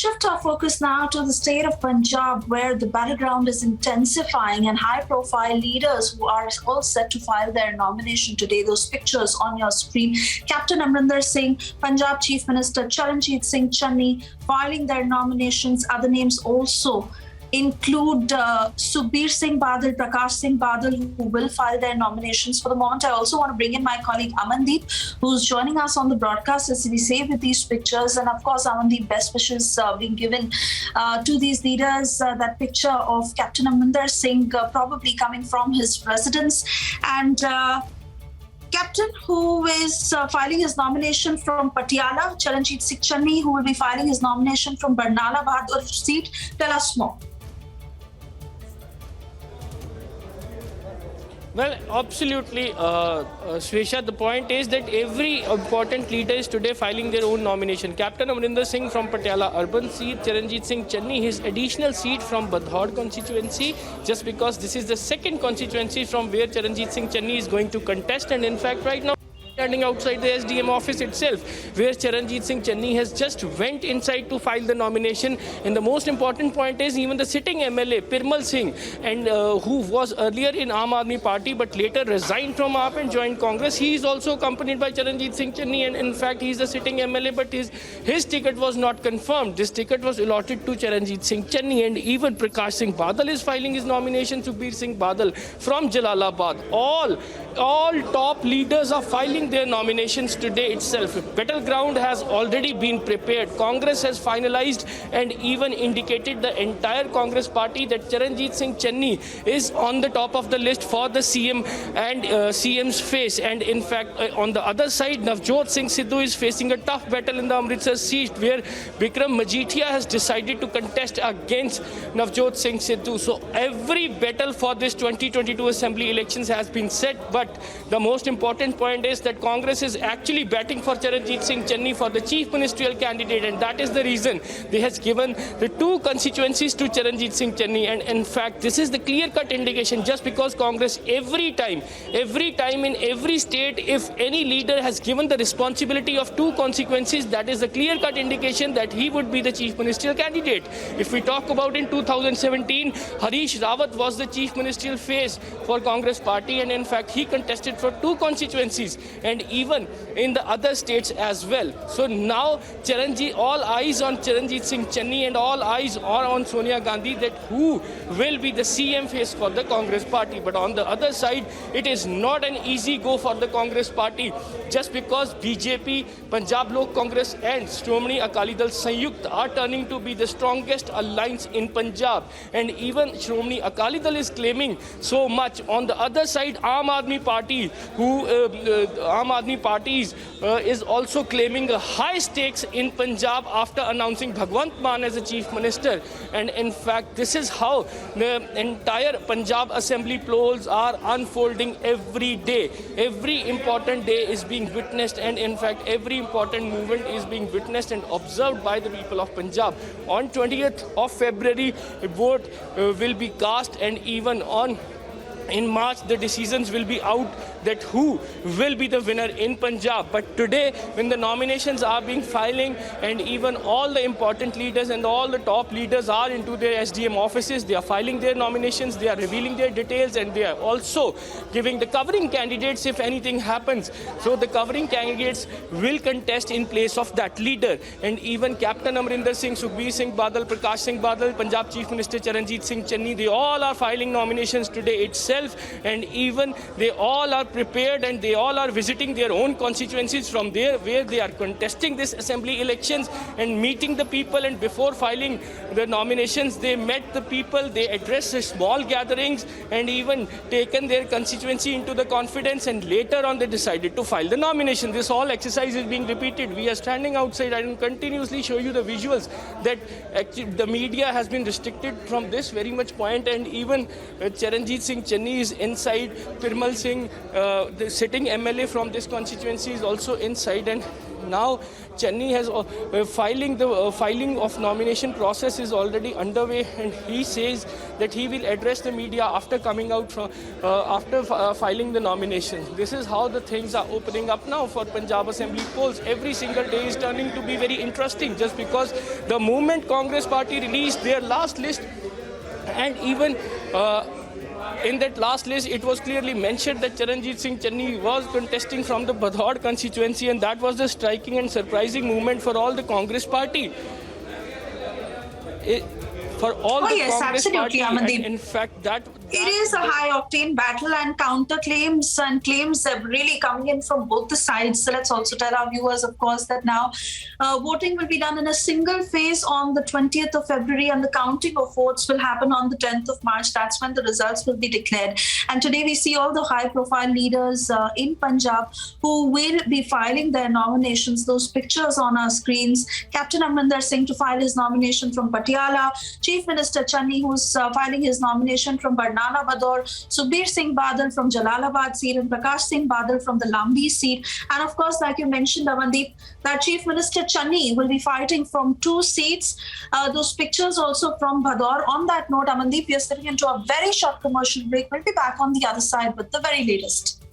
Shift our focus now to the state of Punjab, where the battleground is intensifying and high-profile leaders who are all set to file their nomination today. Those pictures on your screen: Captain Amarinder Singh, Punjab Chief Minister Charanjit Singh Channi filing their nominations. Other names also include Sukhbir Singh Badal, Prakash Singh Badal, who will file their nominations. For the moment, I also want to bring in my colleague Amandeep, who's joining us on the broadcast as we say with these pictures. And of course, Amandeep, best wishes being given to these leaders. That picture of Captain Amarinder Singh probably coming from his residence, and Captain, who is filing his nomination from Patiala, Charanjit Singh Channi, who will be filing his nomination from Barnala Bahadur seat. Tell us more. Well, absolutely, Swesha. The point is that every important leader is today filing their own nomination. Captain Amarinder Singh from Patiala urban seat, Charanjit Singh Channi, his additional seat from Badhaud constituency, just because this is the second constituency from where Charanjit Singh Channi is going to contest. And in fact, right now, standing outside the SDM office itself, where Charanjit Singh Channi has just went inside to file the nomination. And the most important point is even the sitting MLA, Pirmal Singh, and who was earlier in Aam Aadmi Party but later resigned from AAP and joined Congress. He is also accompanied by Charanjit Singh Channi, and in fact he is the sitting MLA, but his ticket was not confirmed. This ticket was allotted to Charanjit Singh Channi, and even Prakash Singh Badal is filing his nomination. Sukhbir Singh Badal from Jalalabad. All top leaders are filing their nominations today itself. Battleground has already been prepared. Congress has finalized and even indicated the entire Congress party that Charanjit Singh Channi is on the top of the list for the CM and CM's face. And in fact, on the other side, Navjot Singh Sidhu is facing a tough battle in the Amritsar seat, where Bikram Majithia has decided to contest against Navjot Singh Sidhu. So every battle for this 2022 assembly elections has been set, but the most important point is that Congress is actually batting for Charanjit Singh Channi for the chief ministerial candidate, and that is the reason they has given the two constituencies to Charanjit Singh Channi. And in fact, this is the clear-cut indication. Just because Congress every time in every state, if any leader has given the responsibility of two constituencies, that is the clear-cut indication that he would be the chief ministerial candidate. If we talk about in 2017, Harish Rawat was the chief ministerial face for Congress party, and in fact he contested for two constituencies, and even in the other states as well. So now all eyes on Charanjit Singh Channi, and all eyes are on Sonia Gandhi, that who will be the CM face for the Congress party. But on the other side, it is not an easy go for the Congress party, just because BJP, Punjab Lok Congress and Shromani Akali Dal Sanyukt are turning to be the strongest alliance in Punjab, and even Shromani Akali Dal is claiming so much. On the other side, Aam Aadmi Party, is also claiming a high stakes in Punjab after announcing Bhagwant Mann as a chief minister. And in fact, this is how the entire Punjab assembly polls are unfolding every day. Every important day is being witnessed, and in fact every important movement is being witnessed and observed by the people of Punjab. On 20th of February, a vote will be cast, and even in March, the decisions will be out that who will be the winner in Punjab. But today, when the nominations are being filing, and even all the important leaders and all the top leaders are into their SDM offices, they are filing their nominations, they are revealing their details, and they are also giving the covering candidates if anything happens. So the covering candidates will contest in place of that leader. And even Captain Amarinder Singh, Sukhbir Singh Badal, Prakash Singh Badal, Punjab Chief Minister Charanjit Singh Channi, they all are filing nominations today itself, and even they all are prepared, and they all are visiting their own constituencies from there where they are contesting this assembly elections and meeting the people. And before filing the nominations, they met the people, they addressed small gatherings, and even taken their constituency into the confidence, and later on they decided to file the nomination. This whole exercise is being repeated. We are standing outside. I will continuously show you the visuals that actually the media has been restricted from this very much point, and even Charanjit Singh Channi is inside. Pirmal Singh, the sitting MLA from this constituency, is also inside, and Now Channi has filing of nomination process is already underway, and he says that he will address the media after coming out from filing the nomination. This is how the things are opening up now for Punjab Assembly polls. Every single day is turning to be very interesting, just because the moment Congress party released their last list, and even in that last list, it was clearly mentioned that Charanjit Singh Channi was contesting from the Badhaud constituency, and that was the striking and surprising moment for all the Congress party. For all the yes, Congress absolutely, party, Amandeep. and in fact, that It is a high-octane battle, and counter-claims and claims are really coming in from both the sides. So let's also tell our viewers, of course, that now voting will be done in a single phase on the 20th of February, and the counting of votes will happen on the 10th of March. That's when the results will be declared. And today we see all the high-profile leaders in Punjab who will be filing their nominations. Those pictures on our screens. Captain Amarinder Singh to file his nomination from Patiala. Chief Minister Channi, who's filing his nomination from Barnana Bador, Subir Singh Badal from Jalalabad seat, and Prakash Singh Badal from the Lambi seat. And of course, like you mentioned, Amandeep, that Chief Minister Channi will be fighting from 2 seats. Those pictures also from Bador. On that note, Amandeep, we are stepping into a very short commercial break. We'll be back on the other side with the very latest.